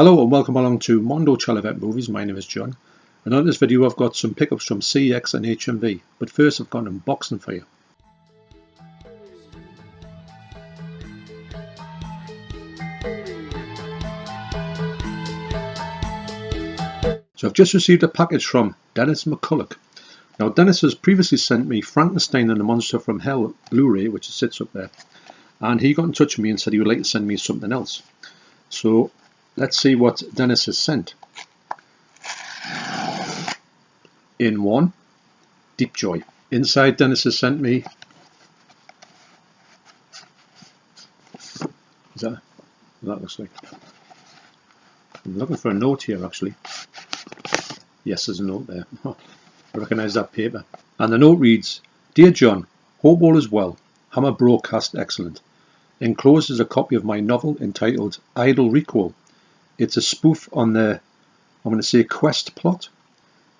Hello and welcome along to Mondo Chelloveck Movies. My name is John, and on this video I've got some pickups from CX and HMV, but first I've got an unboxing for you. So I've just received a package from Dennis McCullough. Now Dennis has previously sent me Frankenstein and the Monster from Hell Blu Ray, which sits up there, and he got in touch with me and said he would like to send me something else. So let's see what Dennis has sent. In one, Deep Joy. Inside, Dennis has sent me, is that what looks like? I'm looking for a note here actually. Yes, there's a note there. Oh, I recognise that paper. And the note reads, Dear John, hope all is well. Hammer broadcast excellent. Enclosed is a copy of my novel entitled Idle Recall. It's a spoof on the, I'm going to say, quest plot.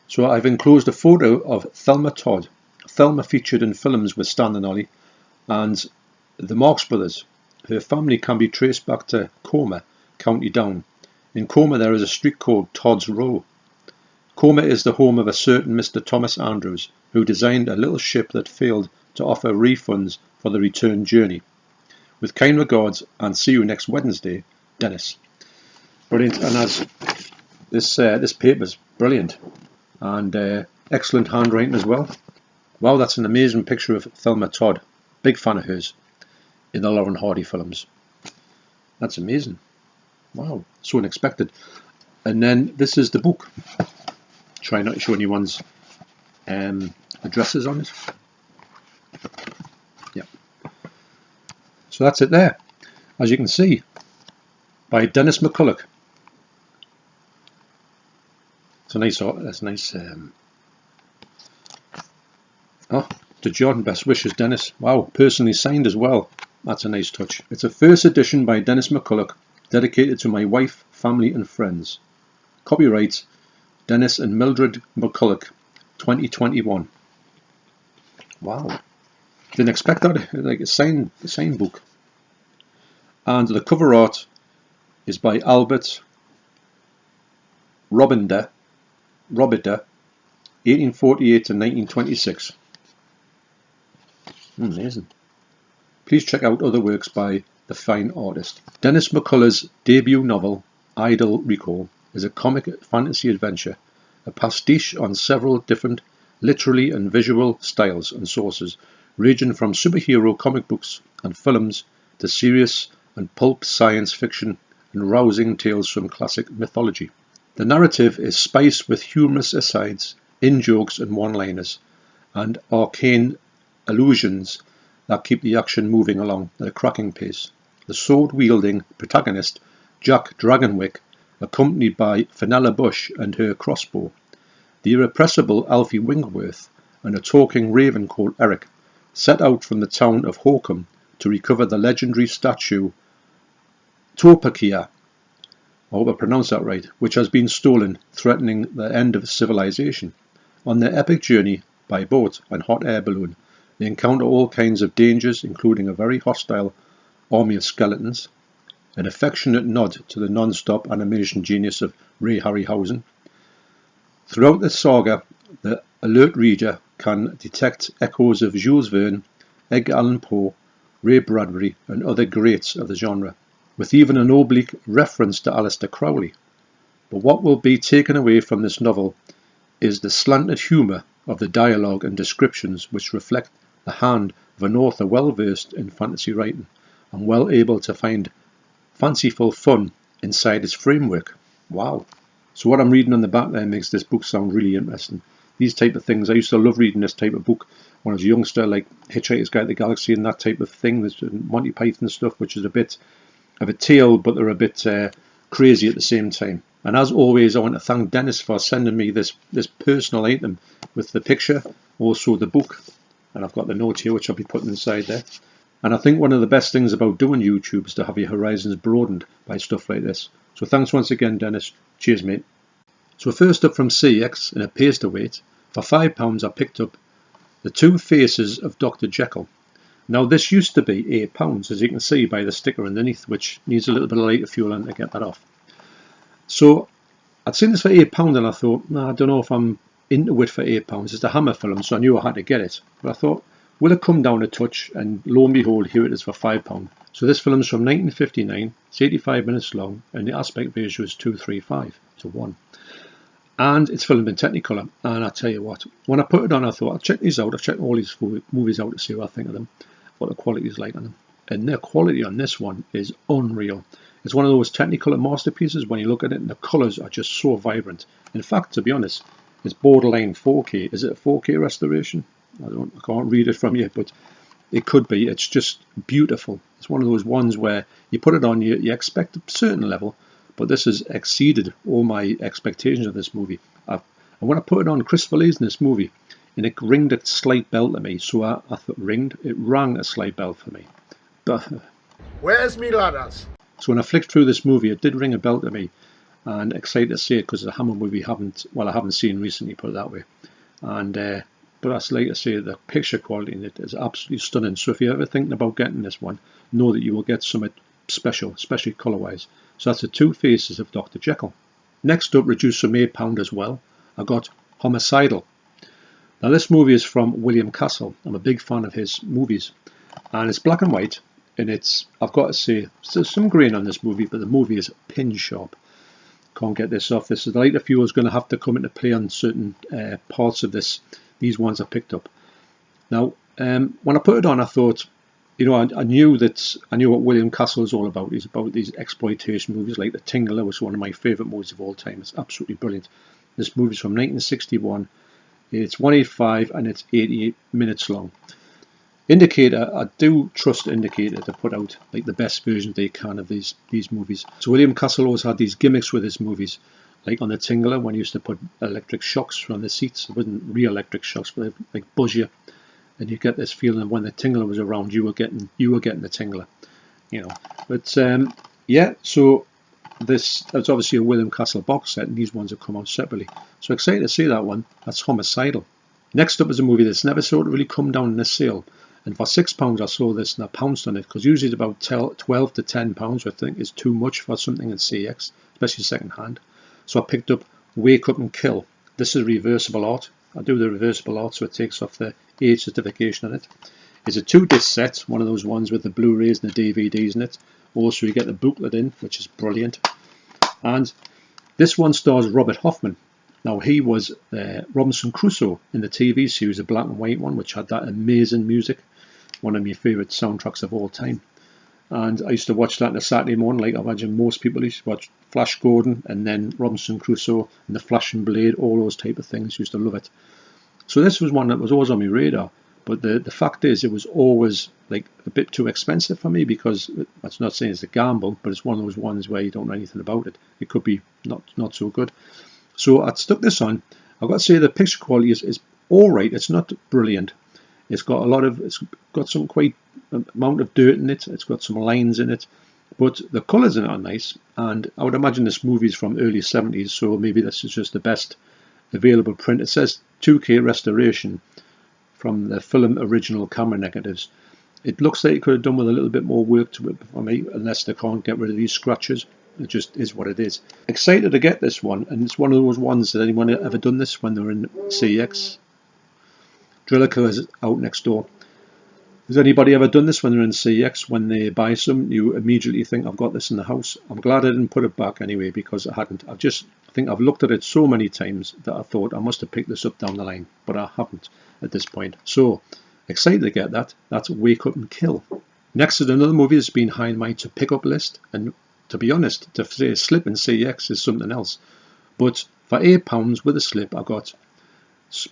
So I've enclosed a photo of Thelma Todd. Thelma featured in films with Stan and Ollie and the Marx Brothers. Her family can be traced back to Cromer, County Down. In Cromer there is a street called Todd's Row. Cromer is the home of a certain Mr. Thomas Andrews, who designed a little ship that failed to offer refunds for the return journey. With kind regards, and see you next Wednesday, Dennis. Brilliant, and as this paper's brilliant, and excellent handwriting as well. Wow, that's an amazing picture of Thelma Todd. Big fan of hers in the Lauren Hardy films. That's amazing. Wow, so unexpected. And then this is the book. Try not to show anyone's addresses on it. Yeah. So that's it there, as you can see, by Dennis McCullough. It's a nice, that's nice. Oh, to John, best wishes, Dennis. Wow, personally signed as well. That's a nice touch. It's a first edition by Dennis McCullough, dedicated to my wife, family and friends. Copyright Dennis and Mildred McCullough, 2021. Wow. Didn't expect that, like a signed book. And the cover art is by Albert Robida, 1848 to 1926. Amazing. Please check out other works by the fine artist. Dennis McCullough's debut novel, Idle Recall, is a comic fantasy adventure, a pastiche on several different literary and visual styles and sources, ranging from superhero comic books and films to serious and pulp science fiction and rousing tales from classic mythology. The narrative is spiced with humorous asides, in-jokes and one-liners, and arcane allusions that keep the action moving along at a cracking pace. The sword-wielding protagonist, Jack Dragonwick, accompanied by Fenella Bush and her crossbow, the irrepressible Alfie Wingworth, and a talking raven called Eric, set out from the town of Hawkham to recover the legendary statue Topakia, I hope I pronounced that right, which has been stolen, threatening the end of civilization. On their epic journey by boat and hot air balloon, they encounter all kinds of dangers, including a very hostile army of skeletons, an affectionate nod to the non-stop animation genius of Ray Harryhausen. Throughout the saga, the alert reader can detect echoes of Jules Verne, Edgar Allan Poe, Ray Bradbury and other greats of the genre, with even an oblique reference to Aleister Crowley. But what will be taken away from this novel is the slanted humour of the dialogue and descriptions, which reflect the hand of an author well versed in fantasy writing and well able to find fanciful fun inside its framework. Wow. So what I'm reading on the back there makes this book sound really interesting. These type of things, I used to love reading this type of book when I was a youngster, like Hitchhiker's Guide to the Galaxy and that type of thing. There's Monty Python stuff, which is a bit of a tale, but they're a bit crazy at the same time. And as always, I want to thank Dennis for sending me this personal item with the picture, also the book, and I've got the note here which I'll be putting inside there. And I think one of the best things about doing YouTube is to have your horizons broadened by stuff like this. So thanks once again, Dennis. Cheers, mate. So first up from CX, in a paste weight, for £5 I picked up The Two Faces of Dr. Jekyll. Now this used to be £8, as you can see by the sticker underneath, which needs a little bit of lighter fuel on to get that off. So I'd seen this for £8 and I thought, nah, I don't know if I'm into it for £8. It's a Hammer film, so I knew I had to get it. But I thought, will it come down a touch? And lo and behold, here it is for £5. So this film's from 1959, it's 85 minutes long, and the aspect ratio is 2:35 to 1. And it's filmed in Technicolor. And I tell you what, when I put it on, I thought, I'll check these out. I've checked all these movies out to see what I think of them, what the quality is like on them. And the quality on this one is unreal. It's one of those Technicolor masterpieces. When you look at it, and the colours are just so vibrant. In fact, to be honest, it's borderline 4K. Is it a 4K restoration? I can't read it from here, but it could be. It's just beautiful. It's one of those ones where you put it on, you expect a certain level, but this has exceeded all my expectations of this movie. And when I put it on, Christopher Lee's in this movie, and it ringed a slight bell to me. So I thought it rang a slight bell for me. But where's me ladders? So when I flicked through this movie, it did ring a bell to me, and excited to see it because it's a Hammer movie I haven't seen recently, put it that way. And but I'd like to say the picture quality in it is absolutely stunning. So if you're ever thinking about getting this one, know that you will get something special, especially colour-wise. So that's the Two Faces of Dr. Jekyll. Next up, reduced from £8 as well, I got Homicidal. Now this movie is from William Castle. I'm a big fan of his movies, and it's black and white, and I've got to say, there's some grain on this movie, but the movie is pin sharp. Can't get this off. This is the light of fuel is going to have to come into play on certain parts of this. These ones I picked up. Now, when I put it on, I thought, I knew what William Castle is all about. He's about these exploitation movies like The Tingler, which is one of my favourite movies of all time. It's absolutely brilliant. This movie's from 1961. It's 185 and it's 88 minutes long. Indicator, I do trust Indicator to put out like the best version they can of these movies. So William Castle always had these gimmicks with his movies. Like on The Tingler, when he used to put electric shocks from the seats. It wasn't real electric shocks, but they like buzz you, and you get this feeling when the Tingler was around, you were getting the Tingler, But yeah, so it's obviously a William Castle box set, and these ones have come out separately. So excited to see that one. That's Homicidal. Next up is a movie that's never sort of really come down in a sale, and for £6 I saw this and I pounced on it because usually it's about 12 to £10. I think is too much for something in CX, especially second hand. So I picked up Wake Up and Kill. This is reversible art. I do the reversible art, so it takes off the age certification on it. It's a 2-disc set, one of those ones with the Blu Rays and the DVDs in it. Also, you get the booklet in, which is brilliant. And this one stars Robert Hoffman. Now, he was Robinson Crusoe in the TV series, a black and white one, which had that amazing music. One of my favourite soundtracks of all time. And I used to watch that on a Saturday morning, like I imagine most people used to watch Flash Gordon and then Robinson Crusoe and the Flash and Blade, all those type of things. Used to love it. So this was one that was always on my radar. But the fact is, it was always like a bit too expensive for me because that's not saying it's a gamble, but it's one of those ones where you don't know anything about it. It could be not so good. So I stuck this on. I've got to say the picture quality is all right. It's not brilliant. It's got some quite amount of dirt in it. It's got some lines in it, but the colours in it are nice. And I would imagine this movie is from early 70s, so maybe this is just the best available print. It says 2K restoration from the film original camera negatives. It looks like it could have done with a little bit more work to it for me, unless they can't get rid of these scratches. It just is what it is. Excited to get this one, and it's one of those ones that anyone ever done this when they were in CX. Drillica is out next door. Has anybody ever done this when they're in CX? When they buy some, you immediately think, I've got this in the house. I'm glad I didn't put it back anyway, because I hadn't. I think I've looked at it so many times that I thought I must have picked this up down the line, but I haven't at this point. So excited to get that. That's Wake Up and Kill. Next is another movie that's been high in my to pick up list, and to be honest, to say a slip in CX is something else. But for £8 with a slip, I got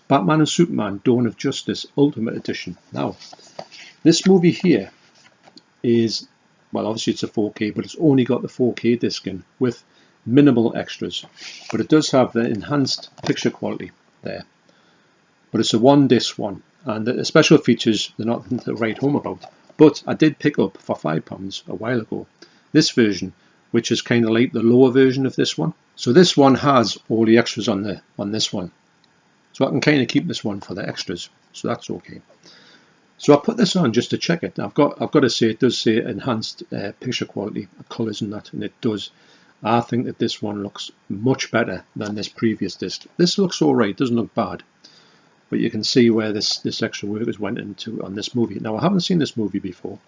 Batman and Superman Dawn of Justice Ultimate Edition. Now, this movie here is, well, obviously it's a 4K, but it's only got the 4K disc in with minimal extras. But it does have the enhanced picture quality there. But it's a 1-disc one, and the special features they're not to write home about. But I did pick up for £5 a while ago this version, which is kind of like the lower version of this one. So this one has all the extras on this one. So I can kind of keep this one for the extras, so that's okay. So I put this on just to check it. I've got to say it does say enhanced picture quality, colours and that, and it does. I think that this one looks much better than this previous disc. This looks alright, doesn't look bad, but you can see where this extra work has went into on this movie. Now, I haven't seen this movie before.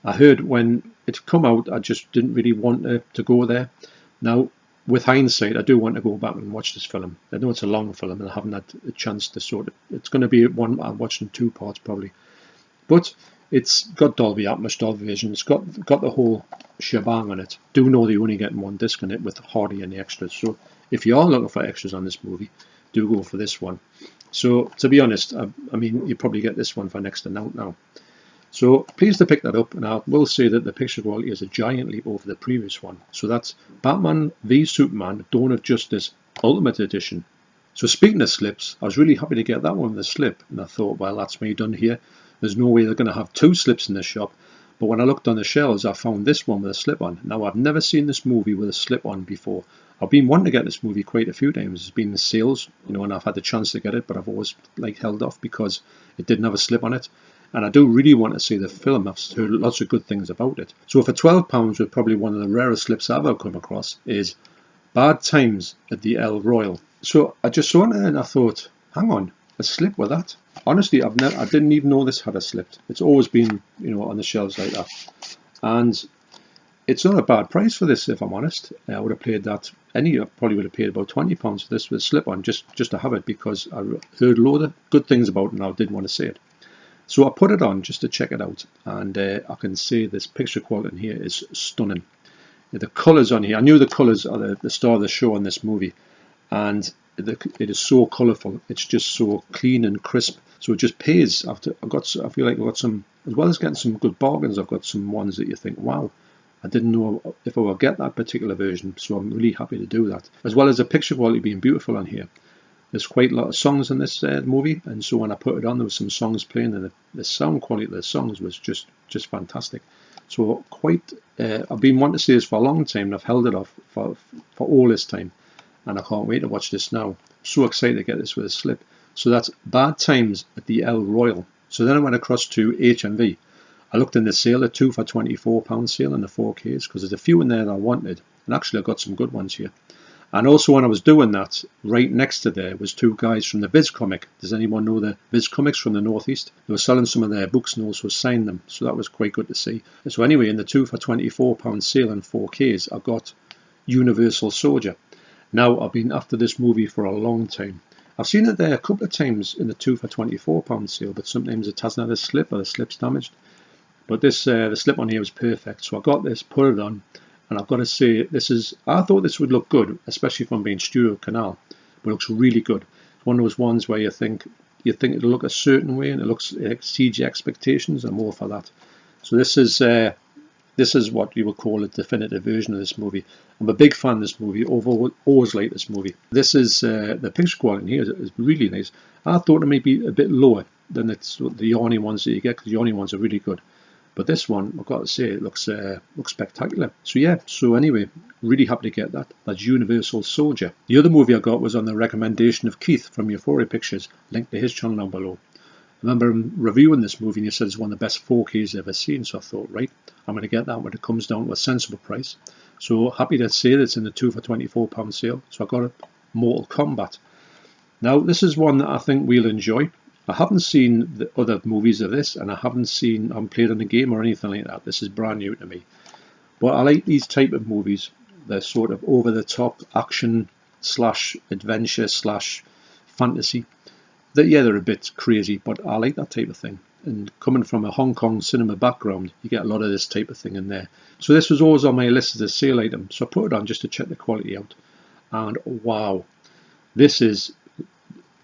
I heard when it come out, I just didn't really want to go there. Now, with hindsight, I do want to go back and watch this film. I know it's a long film and I haven't had a chance to sort of, it's going to be one I'm watching in 2 parts probably. But it's got Dolby Atmos, Dolby Vision, it's got the whole shebang on it. Do know they're only getting 1 disc on it with hardly any extras. So if you are looking for extras on this movie, do go for this one. So to be honest, I mean, you probably get this one for next to nothing now. So pleased to pick that up, and I will say that the picture quality is a giant leap over the previous one. So that's Batman v Superman Dawn of Justice Ultimate Edition. So speaking of slips, I was really happy to get that one with a slip, and I thought, well, that's me done here. There's no way they're going to have 2 slips in this shop. But when I looked on the shelves, I found this one with a slip on. Now, I've never seen this movie with a slip on before. I've been wanting to get this movie quite a few times. It's been in sales, and I've had the chance to get it, but I've always held off because it didn't have a slip on it. And I do really want to see the film. I've heard lots of good things about it. So for £12, with probably one of the rarest slips I've ever come across, is Bad Times at the El Royal. So I just saw it and I thought, hang on, a slip with that? Honestly, I didn't even know this had a slip. It's always been, on the shelves like that. And it's not a bad price for this, if I'm honest. I would have paid that. I probably would have paid about £20 for this with a slip on, just to have it, because I heard a load of good things about it and I didn't want to see it. So I put it on just to check it out, and I can see this picture quality in here is stunning. The colours on here, I knew the colours are the star of the show in this movie, and it is so colourful. It's just so clean and crisp. So it just pays. I feel like I've got some, as well as getting some good bargains, I've got some ones that you think, wow, I didn't know if I would get that particular version. So I'm really happy to do that. As well as the picture quality being beautiful on here. There's quite a lot of songs in this movie, and so when I put it on, there was some songs playing, and the sound quality of the songs was just fantastic. So I've been wanting to see this for a long time, and I've held it off for all this time, and I can't wait to watch this now. I'm so excited to get this with a slip. So that's Bad Times at the El Royal. So then I went across to HMV. I looked in the sale, the 2 for £24 sale in the 4Ks, because there's a few in there that I wanted, and actually I got some good ones here. And also when I was doing that, right next to there was 2 guys from the Viz Comic. Does anyone know the Viz Comics from the Northeast? They were selling some of their books and also signed them. So that was quite good to see. So anyway, in the 2 for £24 sale in 4Ks, I got Universal Soldier. Now, I've been after this movie for a long time. I've seen it there a couple of times in the 2 for £24 sale, but sometimes it hasn't had a slip or the slip's damaged. But this the slip on here was perfect. So I got this, put it on. And I've got to say, I thought this would look good, especially from being Studio Canal, but it looks really good. It's one of those ones where you think it'll look a certain way and it exceeds your expectations, and more for that. So this is what you would call a definitive version of this movie. I'm a big fan of this movie, always like this movie. This is, the picture quality in here is really nice. I thought it might be a bit lower than the Yarny ones that you get, because the Yarny ones are really good. But this one, I've got to say, it looks spectacular. So yeah, so anyway, really happy to get that. That's Universal Soldier. The other movie I got was on the recommendation of Keith from Euphoria Pictures, linked to his channel down below. I remember him reviewing this movie and he said it's one of the best 4Ks I've ever seen. So I thought, right, I'm going to get that when it comes down to a sensible price. So happy to say that it's in the 2 for £24 sale. So I got it, Mortal Kombat. Now, this is one that I think we'll enjoy. I haven't seen the other movies of this, and I haven't played on the game or anything like that. This is brand new to me. But I like these type of movies. They're sort of over-the-top action / adventure / fantasy. They're a bit crazy, but I like that type of thing. And coming from a Hong Kong cinema background, you get a lot of this type of thing in there. So this was always on my list as a sale item. So I put it on just to check the quality out. And wow, this is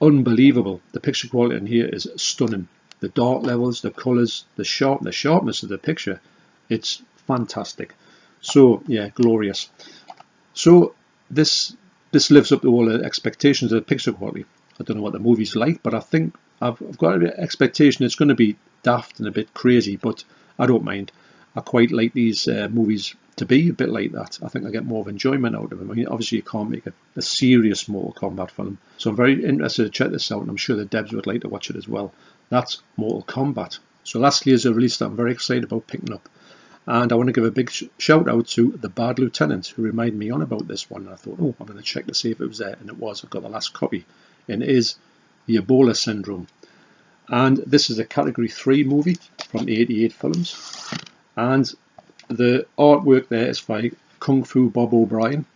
unbelievable. The picture quality in here is stunning. The dark levels, the colours, the sharpness of the picture, it's fantastic. So yeah, glorious. So this lives up to all the expectations of the picture quality. I don't know what the movie's like, but I think I've got an expectation it's going to be daft and a bit crazy, but I don't mind. I quite like these movies to be a bit like that. I think I get more of enjoyment out of them. I mean, obviously you can't make a serious Mortal Kombat film, so I'm very interested to check this out, and I'm sure the devs would like to watch it as well. That's Mortal Kombat. So lastly, is a release that I'm very excited about picking up. And I want to give a big shout out to The Bad Lieutenant, who reminded me on about this one. And I thought, oh, I'm going to check to see if it was there, and it was. I've got the last copy, and it is the Ebola Syndrome. And this is a Category 3 movie from 88 Films. And the artwork there is by Kung Fu Bob O'Brien,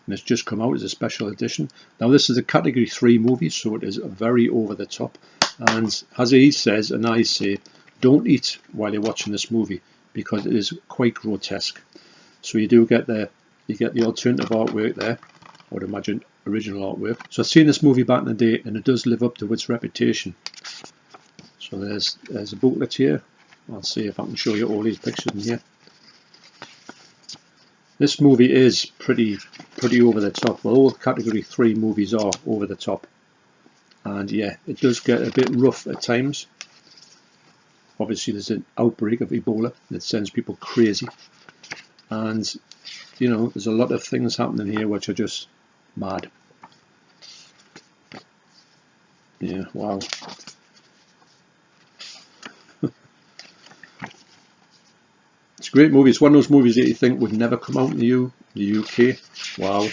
and it's just come out as a special edition. Now this is a Category 3 movie, so it is very over the top. And as he says, and I say, don't eat while you're watching this movie, because it is quite grotesque. So you do get the alternative artwork there, I would imagine original artwork. So I've seen this movie back in the day, and it does live up to its reputation. So there's a booklet here. I'll see if I can show you all these pictures in here. This movie is pretty over the top. Well, all Category 3 movies are over the top. And yeah, it does get a bit rough at times. Obviously there's an outbreak of Ebola that sends people crazy. And, you know, there's a lot of things happening here which are just mad. Yeah, wow. It's a great movie. It's one of those movies that you think would never come out in the UK. Wow.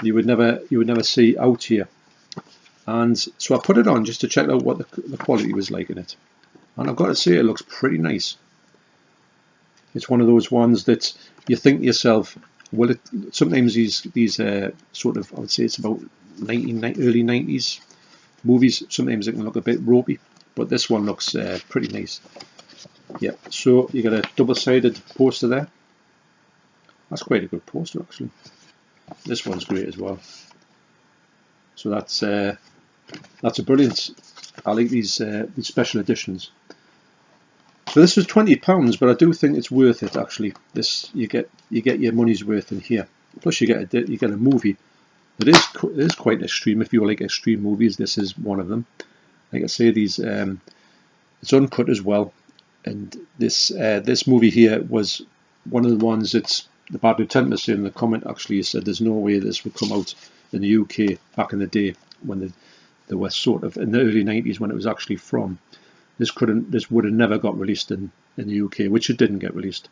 You would never see out here. And so I put it on just to check out what the quality was like in it. And I've got to say, it looks pretty nice. It's one of those ones that you think to yourself, well, sometimes these sort of, I would say it's about early 90s movies, sometimes it can look a bit ropey, but this one looks pretty nice. Yeah, so you got a double-sided poster there. That's quite a good poster, actually. This one's great as well. So that's a brilliant. I like these special editions. So this was £20, but I do think it's worth it. Actually, this you get your money's worth in here. Plus, you get a movie that is quite extreme. If you like extreme movies, this is one of them. Like I say, these it's uncut as well. And this movie here was one of the ones that's the Bad Lieutenant was saying in the comment. Actually, he said there's no way this would come out in the UK back in the day when they were sort of in the early 90s when it was actually from. This would have never got released in the UK, which it didn't get released.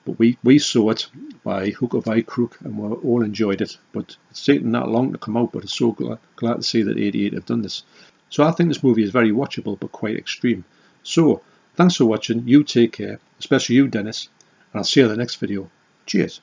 But we saw it by hook or by crook, and we all enjoyed it. But it's taken that long to come out. But I'm so glad to see that 88 have done this. So I think this movie is very watchable, but quite extreme. So thanks for watching. You take care, especially you, Dennis, and I'll see you in the next video. Cheers.